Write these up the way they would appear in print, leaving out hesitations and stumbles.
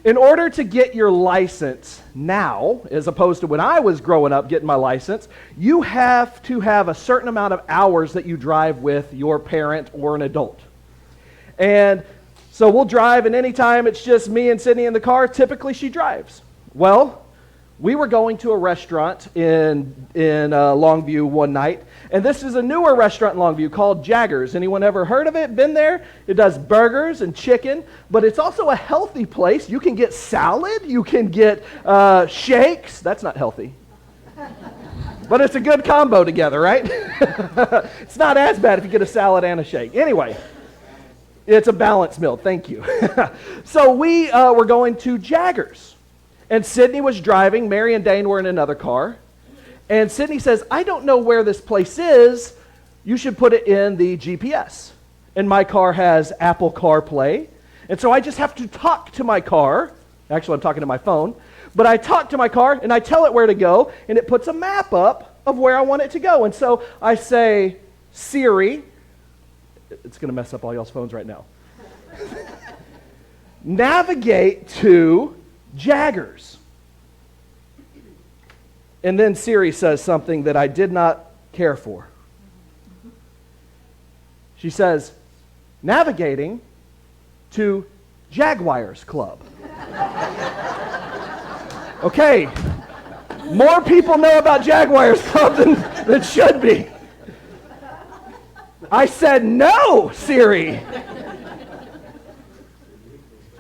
In order to get your license now, as opposed to when I was growing up getting my license, you have to have a certain amount of hours that you drive with your parent or an adult. And so we'll drive, and anytime it's just me and Sydney in the car, typically she drives. Well, we were going to a restaurant in Longview one night, and this is a newer restaurant in Longview called Jaggers. Anyone ever heard of it? Been there? It does burgers and chicken, but it's also a healthy place. You can get salad, you can get shakes. That's not healthy. But it's a good combo together, right? It's not as bad if you get a salad and a shake. Anyway, it's a balanced meal. Thank you. So we were going to Jaggers. And Sydney was driving. Mary and Dane were in another car. And Sydney says, I don't know where this place is. You should put it in the GPS. And my car has Apple CarPlay. And so I just have to talk to my car. Actually, I'm talking to my phone. But I talk to my car, and I tell it where to go, and it puts a map up of where I want it to go. And so I say, Siri, it's going to mess up all y'all's phones right now. Navigate to Jaggers. And then Siri says something that I did not care for. She says, navigating to Jaguars Club. Okay, more people know about Jaguars Club than should be. I said, no, Siri.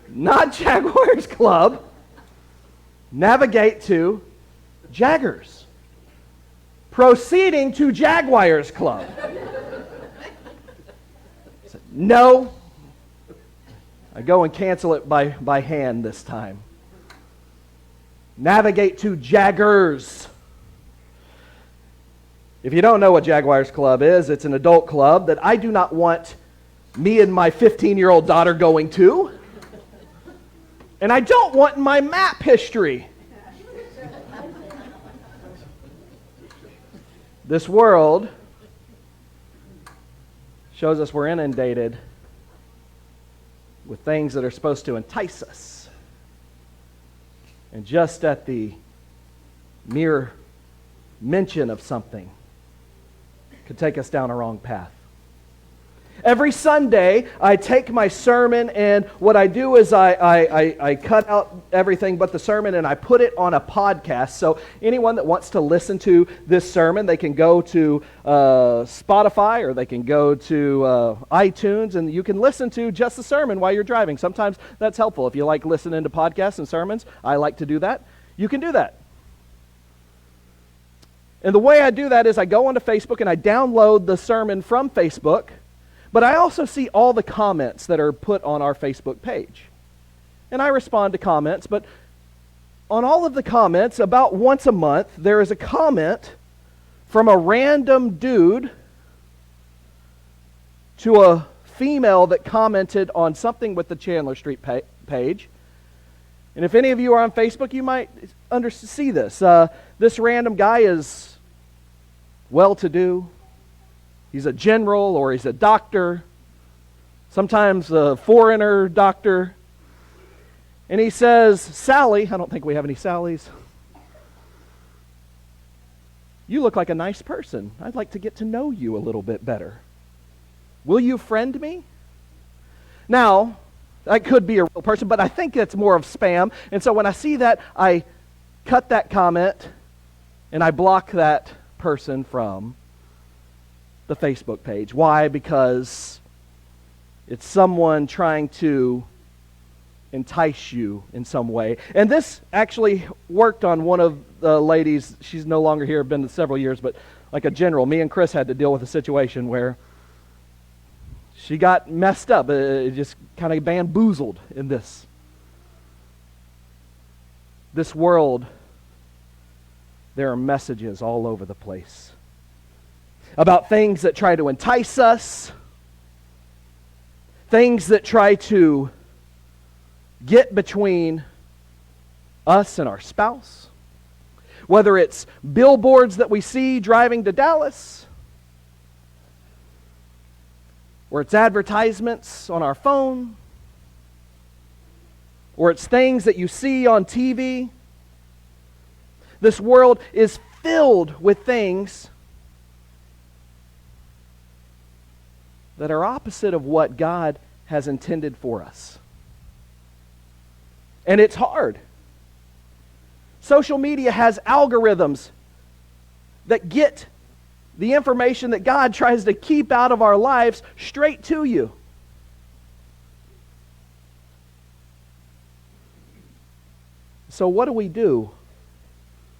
Not Jaguars Club. Navigate to Jaggers. Proceeding to Jaguars Club. I said, no. I go and cancel it by hand this time. Navigate to Jaggers. If you don't know what Jaguars Club is, it's an adult club that I do not want me and my 15-year-old daughter going to. And I don't want my map history. This world shows us we're inundated with things that are supposed to entice us. And just at the mere mention of something could take us down a wrong path. Every Sunday, I take my sermon, and what I do is I cut out everything but the sermon, and I put it on a podcast. So anyone that wants to listen to this sermon, they can go to Spotify, or they can go to iTunes, and you can listen to just the sermon while you're driving. Sometimes that's helpful. If you like listening to podcasts and sermons, I like to do that. You can do that. And the way I do that is I go onto Facebook, and I download the sermon from Facebook. But I also see all the comments that are put on our Facebook page. And I respond to comments, but on all of the comments, about once a month, there is a comment from a random dude to a female that commented on something with the Chandler Street page. And if any of you are on Facebook, you might see this. This random guy is well-to-do. He's a general, or he's a doctor, sometimes a foreigner doctor. And he says, Sally, I don't think we have any Sallys. You look like a nice person. I'd like to get to know you a little bit better. Will you friend me? Now, that could be a real person, but I think that's more of spam. And so when I see that, I cut that comment and I block that person from the Facebook page. Why? Because it's someone trying to entice you in some way. And this actually worked on one of the ladies. She's no longer here, been several years, but like a general. Me and Chris had to deal with a situation where she got messed up. It just kind of bamboozled in this world. There are messages all over the place about things that try to entice us, things that try to get between us and our spouse, whether it's billboards that we see driving to Dallas, or it's advertisements on our phone, or it's things that you see on TV. This world is filled with things that are opposite of what God has intended for us. And it's hard. Social media has algorithms that get the information that God tries to keep out of our lives straight to you. So what do we do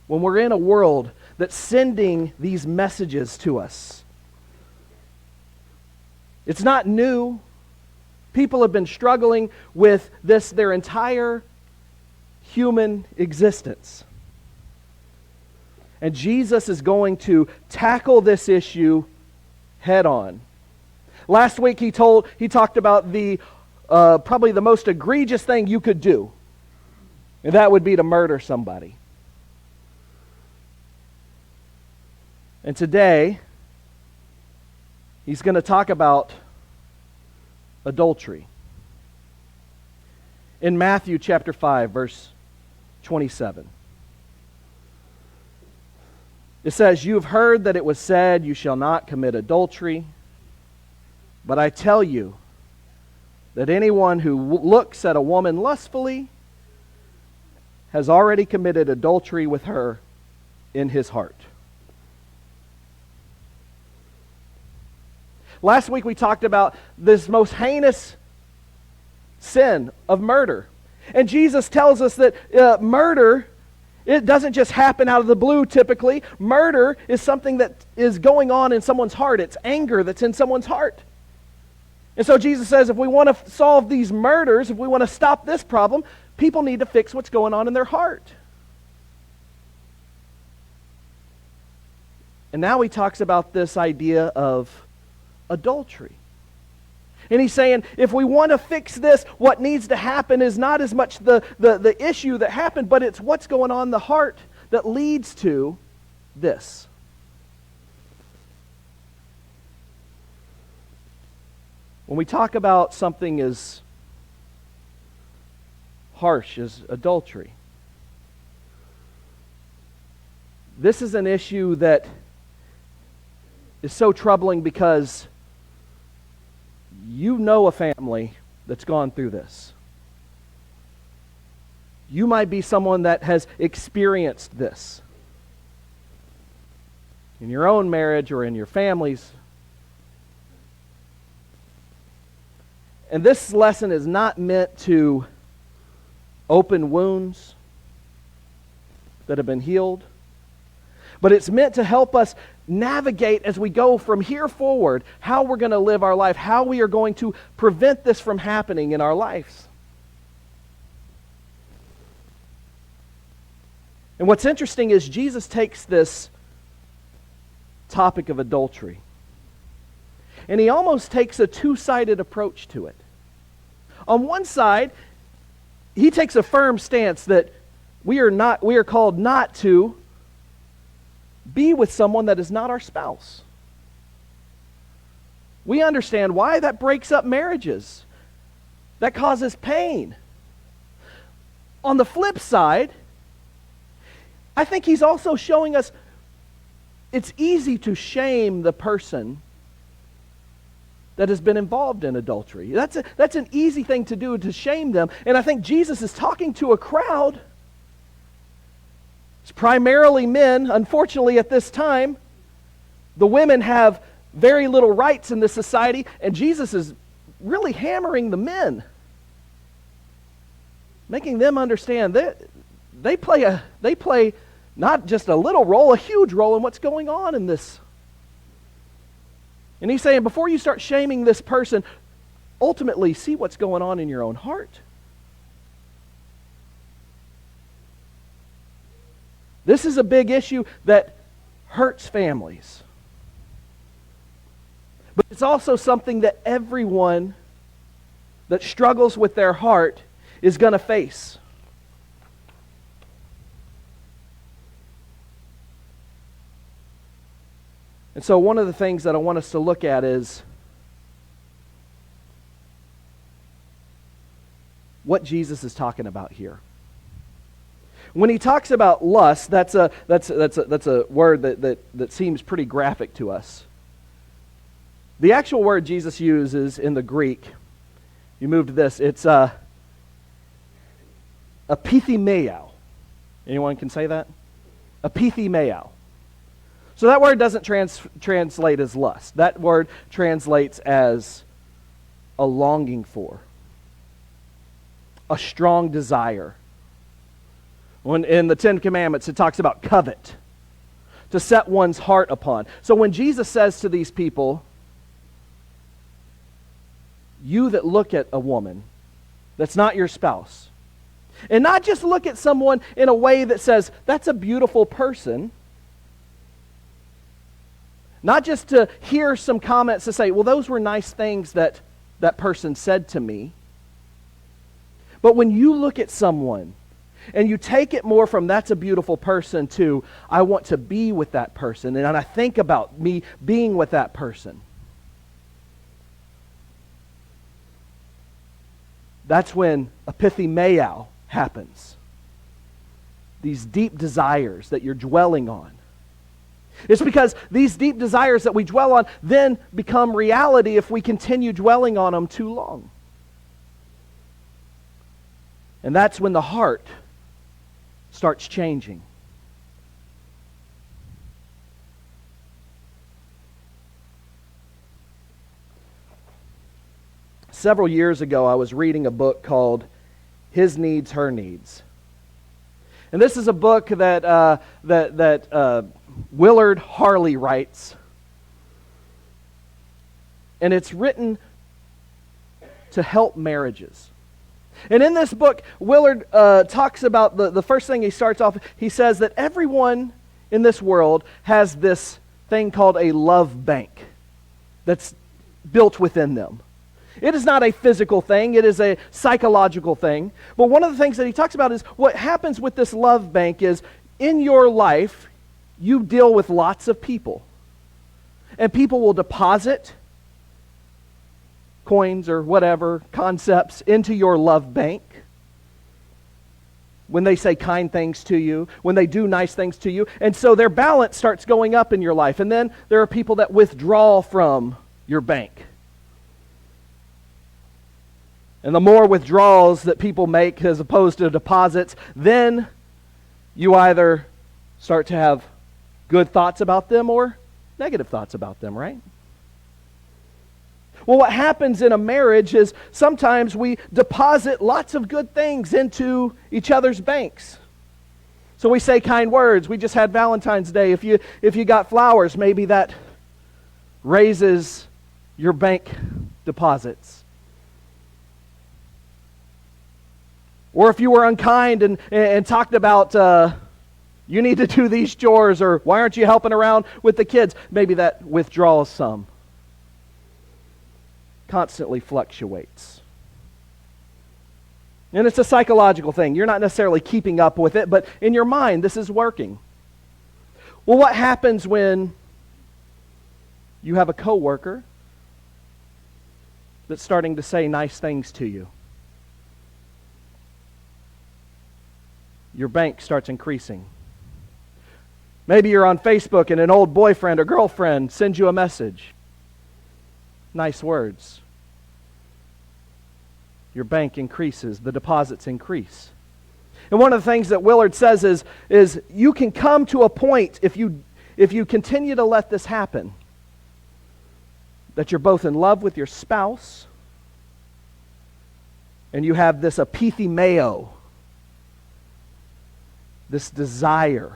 when we're in a world that's sending these messages to us? It's not new. People have been struggling with this their entire human existence. And Jesus is going to tackle this issue head on. Last week he talked about the probably the most egregious thing you could do. And that would be to murder somebody. And today he's going to talk about adultery. In Matthew chapter 5, verse 27. It says, "You have heard that it was said, 'You shall not commit adultery.' But I tell you that anyone who looks at a woman lustfully has already committed adultery with her in his heart." Last week we talked about this most heinous sin of murder. And Jesus tells us that murder, it doesn't just happen out of the blue typically. Murder is something that is going on in someone's heart. It's anger that's in someone's heart. And so Jesus says if we want to solve these murders, if we want to stop this problem, people need to fix what's going on in their heart. And now he talks about this idea of adultery. And he's saying, if we want to fix this, what needs to happen is not as much the issue that happened, but it's what's going on in the heart that leads to this. When we talk about something as harsh as adultery, this is an issue that is so troubling because you know a family that's gone through this. You might be someone that has experienced this in your own marriage or in your families. And this lesson is not meant to open wounds that have been healed, but it's meant to help us navigate as we go from here forward how we're going to live our life, how we are going to prevent this from happening in our lives. And what's interesting is Jesus takes this topic of adultery and he almost takes a two-sided approach to it. On one side, he takes a firm stance that we are called not to be with someone that is not our spouse. We understand why that breaks up marriages. That causes pain. On the flip side, I think he's also showing us it's easy to shame the person that has been involved in adultery. That's an easy thing to do, to shame them. And I think Jesus is talking to a crowd. It's primarily men. Unfortunately, at this time, the women have very little rights in this society, and Jesus is really hammering the men, making them understand that they play not just a little role, a huge role in what's going on in this. And he's saying, before you start shaming this person, ultimately see what's going on in your own heart. This is a big issue that hurts families. But it's also something that everyone that struggles with their heart is going to face. And so one of the things that I want us to look at is what Jesus is talking about here. When he talks about lust, that's a word that seems pretty graphic to us. The actual word Jesus uses in the Greek, you move to this, it's epithemeo. Anyone can say that? Epithemeo. So that word doesn't translate as lust. That word translates as a longing for, a strong desire. When in the Ten Commandments, it talks about covet, to set one's heart upon. So when Jesus says to these people, you that look at a woman that's not your spouse, and not just look at someone in a way that says, that's a beautiful person, not just to hear some comments to say, well, those were nice things that that person said to me, but when you look at someone and you take it more from that's a beautiful person to I want to be with that person, and I think about me being with that person, that's when epithemeo happens. These deep desires that you're dwelling on. It's because these deep desires that we dwell on then become reality if we continue dwelling on them too long. And that's when the heart starts changing. Several years ago, I was reading a book called His Needs, Her Needs. And this is a book that Willard Harley writes. And it's written to help marriages. And in this book, Willard talks about the first thing he starts off, he says that everyone in this world has this thing called a love bank that's built within them. It is not a physical thing, it is a psychological thing. But one of the things that he talks about is what happens with this love bank is in your life, you deal with lots of people. And people will deposit coins or whatever, concepts into your love bank. When they say kind things to you, when they do nice things to you. And so their balance starts going up in your life. And then there are people that withdraw from your bank. And the more withdrawals that people make as opposed to deposits, then you either start to have good thoughts about them or negative thoughts about them, right? Well, what happens in a marriage is sometimes we deposit lots of good things into each other's banks. So we say kind words. We just had Valentine's Day. If you got flowers, maybe that raises your bank deposits. Or if you were unkind and talked about you need to do these chores, or why aren't you helping around with the kids, maybe that withdraws some. Constantly fluctuates. And it's a psychological thing. You're not necessarily keeping up with it, but in your mind, this is working. Well, what happens when you have a coworker that's starting to say nice things to you? Your bank starts increasing. Maybe you're on Facebook and an old boyfriend or girlfriend sends you a message. Nice words. Your bank increases, the deposits increase. And one of the things that Willard says is you can come to a point if you continue to let this happen, that you're both in love with your spouse and you have this epithemeo, this desire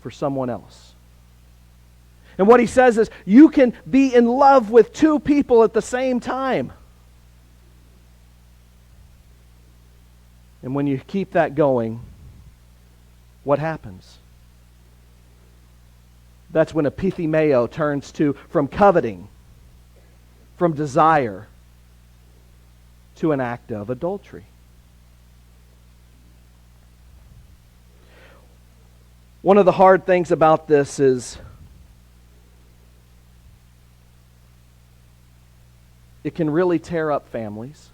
for someone else. And what he says is you can be in love with two people at the same time. And when you keep that going, what happens? That's when epithemeo turns from coveting, from desire, to an act of adultery. One of the hard things about this is it can really tear up families.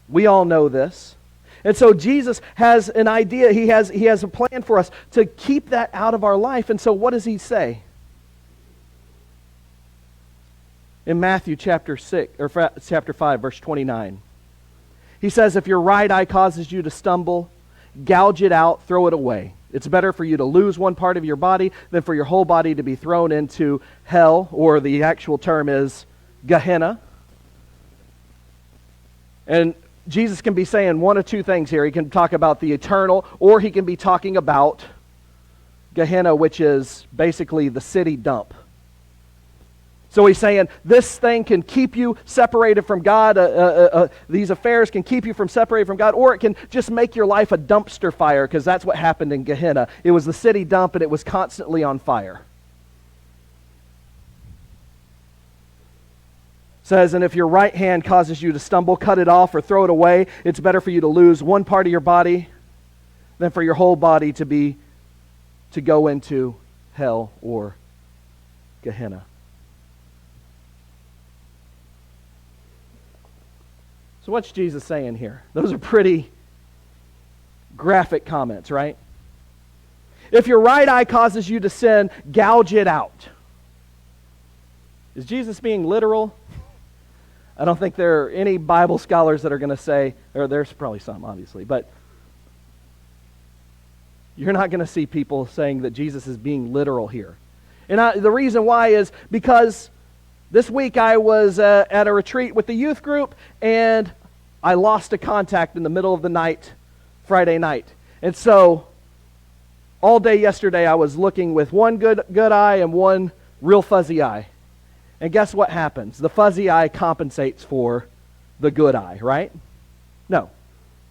We all know this. And so Jesus has an idea. He has a plan for us to keep that out of our life. And so what does he say? In Matthew chapter 5, verse 29. He says, if your right eye causes you to stumble, gouge it out, throw it away. It's better for you to lose one part of your body than for your whole body to be thrown into hell, or the actual term is Gehenna. And Jesus can be saying one of two things here. He can talk about the eternal, or he can be talking about Gehenna, which is basically the city dump. So he's saying this thing can keep you separated from God. These affairs can keep you from separated from God, or it can just make your life a dumpster fire, because that's what happened in Gehenna. It was the city dump, and it was constantly on fire. Says, and if your right hand causes you to stumble, cut it off or throw it away. It's better for you to lose one part of your body than for your whole body to go into hell or Gehenna. So what's Jesus saying here? Those are pretty graphic comments, right? If your right eye causes you to sin, gouge it out. Is Jesus being literal? I don't think there are any Bible scholars that are going to say, or there's probably some, obviously, but you're not going to see people saying that Jesus is being literal here. And the reason why is because this week I was at a retreat with the youth group, and I lost a contact in the middle of the night, Friday night. And so all day yesterday I was looking with one good eye and one real fuzzy eye. And guess what happens? The fuzzy eye compensates for the good eye, right? No.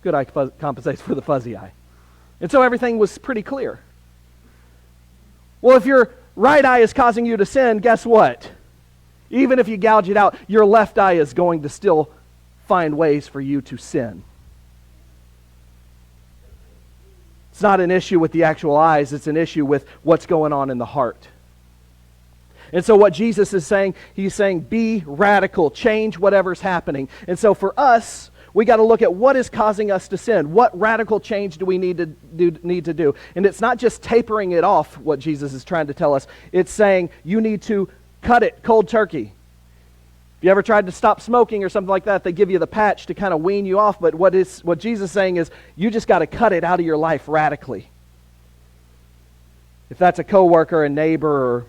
Good eye compensates for the fuzzy eye. And so everything was pretty clear. Well, if your right eye is causing you to sin, guess what? Even if you gouge it out, your left eye is going to still find ways for you to sin. It's not an issue with the actual eyes, it's an issue with what's going on in the heart. And so what Jesus is saying, he's saying, be radical, change whatever's happening. And so for us, we got to look at what is causing us to sin. What radical change do we need to do? And it's not just tapering it off, what Jesus is trying to tell us. It's saying you need to cut it cold turkey. If you ever tried to stop smoking or something like that, they give you the patch to kind of wean you off. But what Jesus is saying is you just got to cut it out of your life radically. If that's a coworker, a neighbor, or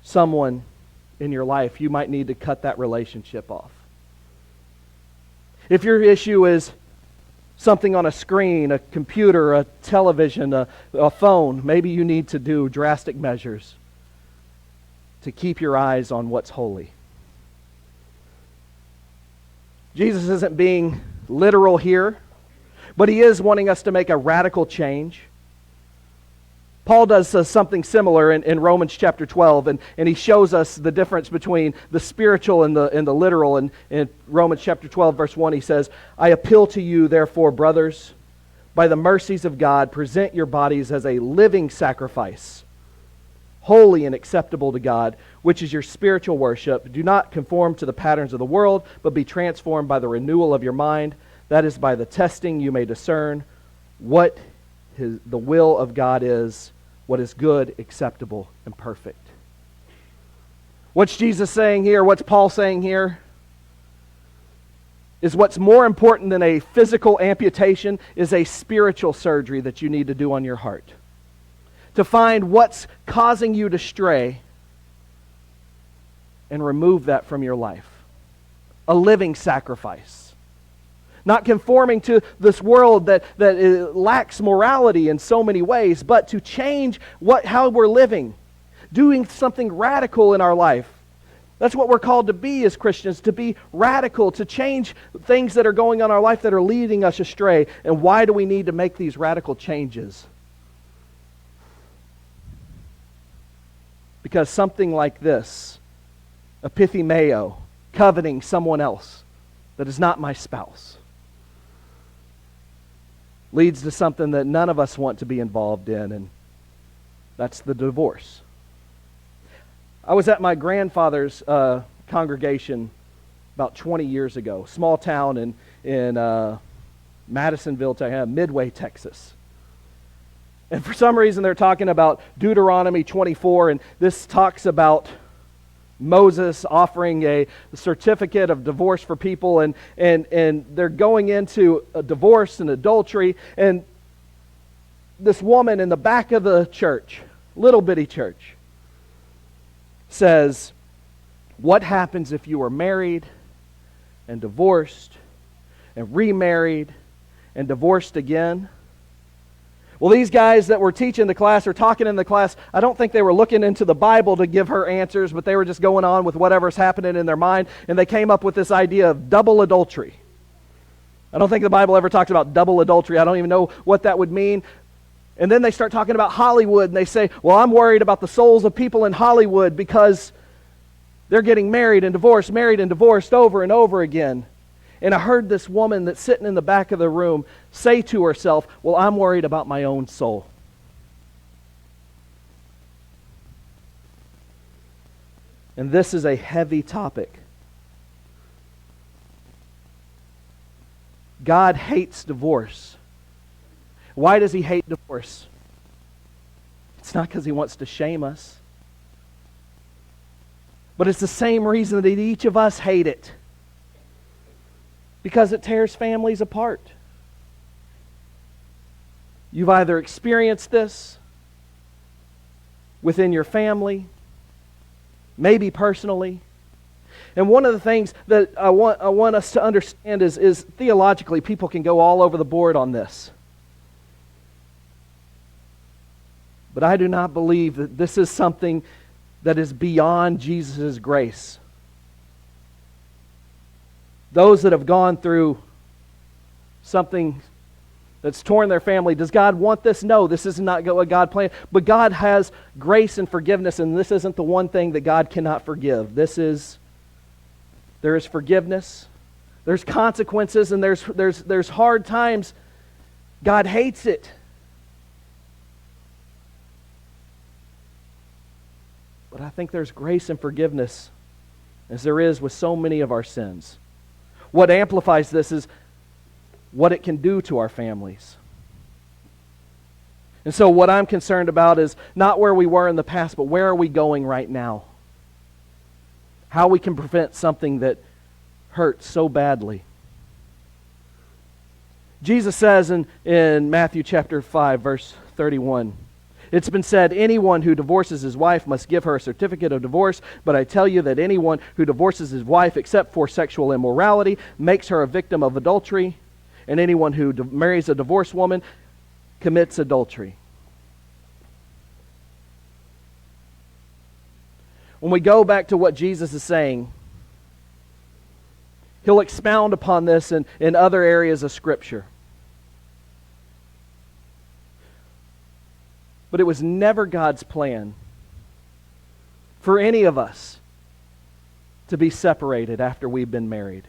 someone in your life, you might need to cut that relationship off. If your issue is something on a screen, a computer, a television, a phone, maybe you need to do drastic measures to keep your eyes on what's holy. Jesus isn't being literal here, but he is wanting us to make a radical change. Paul does something similar in Romans chapter 12, and he shows us the difference between the spiritual and the literal. And in Romans chapter 12, verse 1, he says, I appeal to you, therefore, brothers, by the mercies of God, present your bodies as a living sacrifice, holy and acceptable to God, which is your spiritual worship. Do not conform to the patterns of the world, but be transformed by the renewal of your mind. That is, by the testing you may discern what the will of God is, what is good, acceptable, and perfect. What's Jesus saying here? What's Paul saying here? Is what's more important than a physical amputation is a spiritual surgery that you need to do on your heart. To find what's causing you to stray and remove that from your life. A living sacrifice. Not conforming to this world that lacks morality in so many ways, but to change how we're living. Doing something radical in our life. That's what we're called to be as Christians, to be radical, to change things that are going on in our life that are leading us astray. And why do we need to make these radical changes? Because something like this, epithymeo, coveting someone else that is not my spouse, leads to something that none of us want to be involved in, and that's the divorce. I was at my grandfather's congregation about 20 years ago, small town in Madisonville, Midway, Texas. And for some reason they're talking about Deuteronomy 24, and this talks about Moses offering a certificate of divorce for people, and they're going into a divorce and adultery, and this woman in the back of the church, little bitty church, says, what happens if you are married and divorced and remarried and divorced again? Well, these guys that were teaching the class or talking in the class, I don't think they were looking into the Bible to give her answers, but they were just going on with whatever's happening in their mind, and they came up with this idea of double adultery. I don't think the Bible ever talks about double adultery. I don't even know what that would mean. And then they start talking about Hollywood, and they say, well, I'm worried about the souls of people in Hollywood because they're getting married and divorced over and over again. And I heard this woman that's sitting in the back of the room say to herself, well, I'm worried about my own soul. And this is a heavy topic. God hates divorce. Why does He hate divorce? It's not because He wants to shame us. But it's the same reason that each of us hate it. Because it tears families apart. You've either experienced this within your family, maybe personally. And one of the things that I want us to understand is theologically, people can go all over the board on this. But I do not believe that this is something that is beyond Jesus' grace. Those that have gone through something that's torn their family, does God want this? No, this is not what God planned. But God has grace and forgiveness, and this isn't the one thing that God cannot forgive. There is forgiveness, there's consequences, and there's hard times. God hates it. But I think there's grace and forgiveness, as there is with so many of our sins. What amplifies this is what it can do to our families. And so what I'm concerned about is not where we were in the past, but where are we going right now? How we can prevent something that hurts so badly. Jesus says in Matthew chapter 5, verse 31, it's been said, anyone who divorces his wife must give her a certificate of divorce, but I tell you that anyone who divorces his wife except for sexual immorality makes her a victim of adultery, and anyone who marries a divorced woman commits adultery. When we go back to what Jesus is saying, He'll expound upon this in other areas of Scripture. But it was never God's plan for any of us to be separated after we've been married.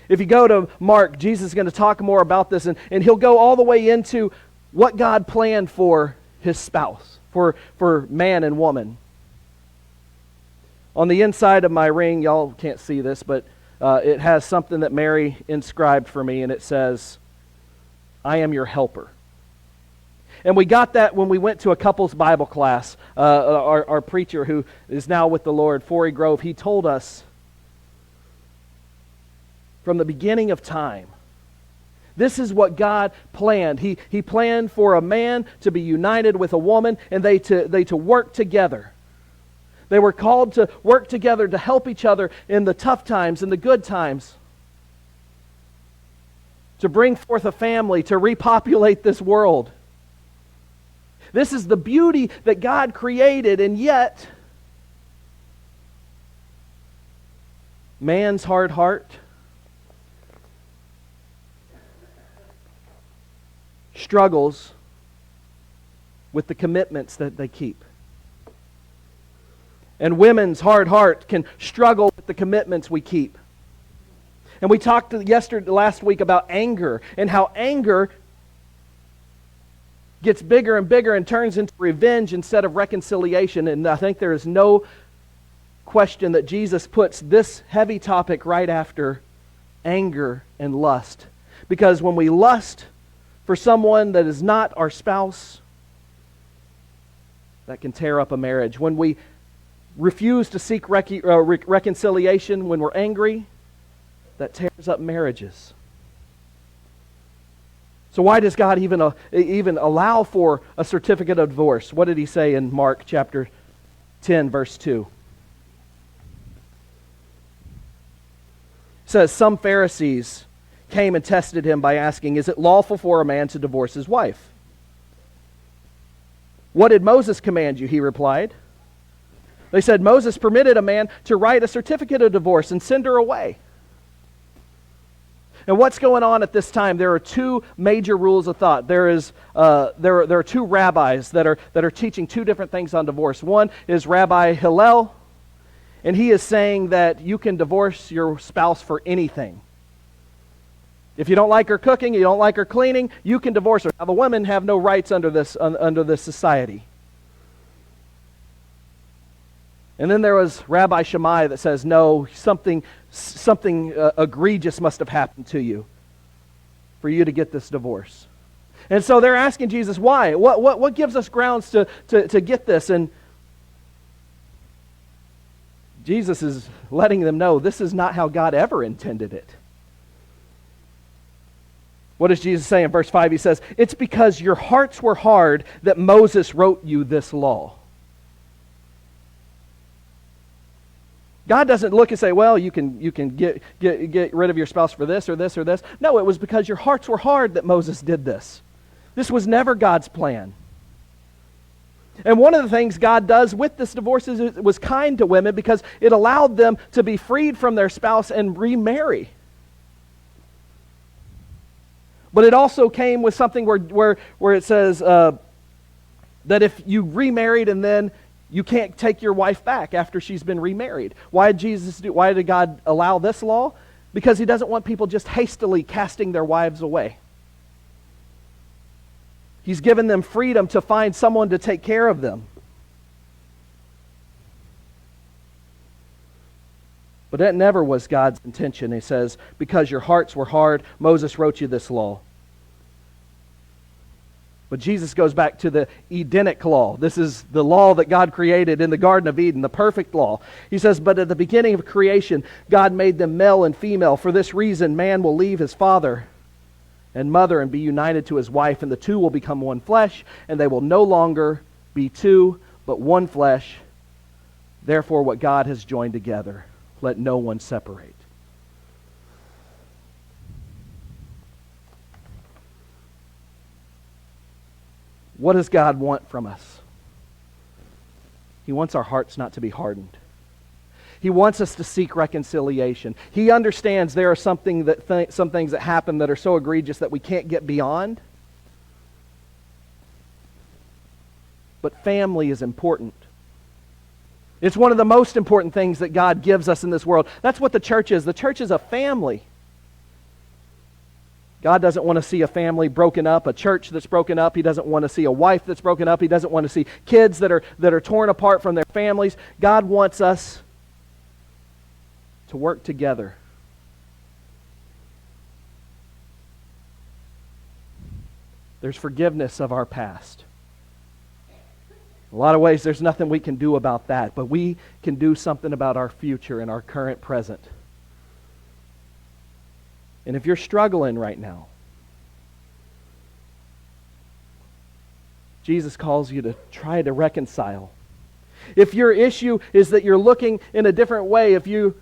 If you go to Mark, Jesus is going to talk more about this, and He'll go all the way into what God planned for His spouse, for man and woman. On the inside of my ring, y'all can't see this, but it has something that Mary inscribed for me, and it says, I am your helper. And we got that when we went to a couples Bible class. Our preacher, who is now with the Lord, Forey Grove, he told us from the beginning of time, this is what God planned. He planned for a man to be united with a woman, and they to work together. They were called to work together to help each other in the tough times and the good times. To bring forth a family, to repopulate this world. This is the beauty that God created, and yet man's hard heart struggles with the commitments that they keep. And women's hard heart can struggle with the commitments we keep. And we talked last week about anger, and how anger gets bigger and bigger and turns into revenge instead of reconciliation. And I think there is no question that Jesus puts this heavy topic right after anger and lust. Because when we lust for someone that is not our spouse, that can tear up a marriage. When we refuse to seek reconciliation when we're angry, that tears up marriages. So why does God even allow for a certificate of divorce? What did he say in Mark chapter 10, verse 2? It says, some Pharisees came and tested him by asking, is it lawful for a man to divorce his wife? What did Moses command you? He replied. They said, Moses permitted a man to write a certificate of divorce and send her away. And what's going on at this time? There are two major rules of thought. There are two rabbis that are teaching two different things on divorce. One is Rabbi Hillel, and he is saying that you can divorce your spouse for anything. If you don't like her cooking, you don't like her cleaning, you can divorce her. Now, the women have no rights under this society. And then there was Rabbi Shammai that says, no, something egregious must have happened to you for you to get this divorce. And so they're asking Jesus, why? What gives us grounds to get this? And Jesus is letting them know this is not how God ever intended it. What does Jesus say in verse 5? He says, it's because your hearts were hard that Moses wrote you this law. God doesn't look and say, well, you can get rid of your spouse for this or this or this. No, it was because your hearts were hard that Moses did this. This was never God's plan. And one of the things God does with this divorce is it was kind to women because it allowed them to be freed from their spouse and remarry. But it also came with something where it says that if you remarried and then you can't take your wife back after she's been remarried. Why did God allow this law? Because he doesn't want people just hastily casting their wives away. He's given them freedom to find someone to take care of them. But that never was God's intention. He says, because your hearts were hard, Moses wrote you this law. But Jesus goes back to the Edenic law. This is the law that God created in the Garden of Eden, the perfect law. He says, but at the beginning of creation, God made them male and female. For this reason, man will leave his father and mother and be united to his wife, and the two will become one flesh, and they will no longer be two, but one flesh. Therefore, what God has joined together, let no one separate. What does God want from us? He wants our hearts not to be hardened. He wants us to seek reconciliation. He understands there are some things that happen that are so egregious that we can't get beyond. But family is important. It's one of the most important things that God gives us in this world. That's what the church is. The church is a family. God doesn't want to see a family broken up, a church that's broken up. He doesn't want to see a wife that's broken up. He doesn't want to see kids that are torn apart from their families. God wants us to work together. There's forgiveness of our past. In a lot of ways, there's nothing we can do about that, but we can do something about our future and our current present. And if you're struggling right now, Jesus calls you to try to reconcile. If your issue is that you're looking in a different way, if you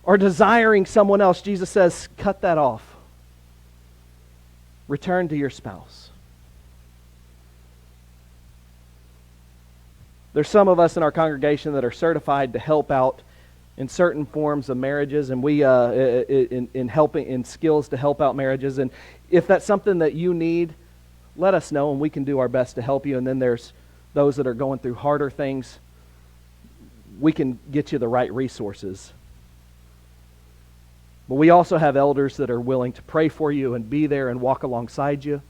are desiring someone else, Jesus says, cut that off. Return to your spouse. There's some of us in our congregation that are certified to help out in certain forms of marriages, and we in helping in skills to help out marriages. And if that's something that you need, let us know, and we can do our best to help you. And then there's those that are going through harder things. We can get you the right resources. But we also have elders that are willing to pray for you and be there and walk alongside you.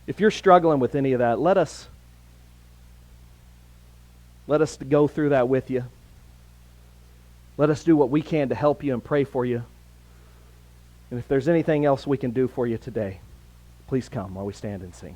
If you're struggling with any of that, let us go through that with you. Let us do what we can to help you and pray for you. And if there's anything else we can do for you today, please come while we stand and sing.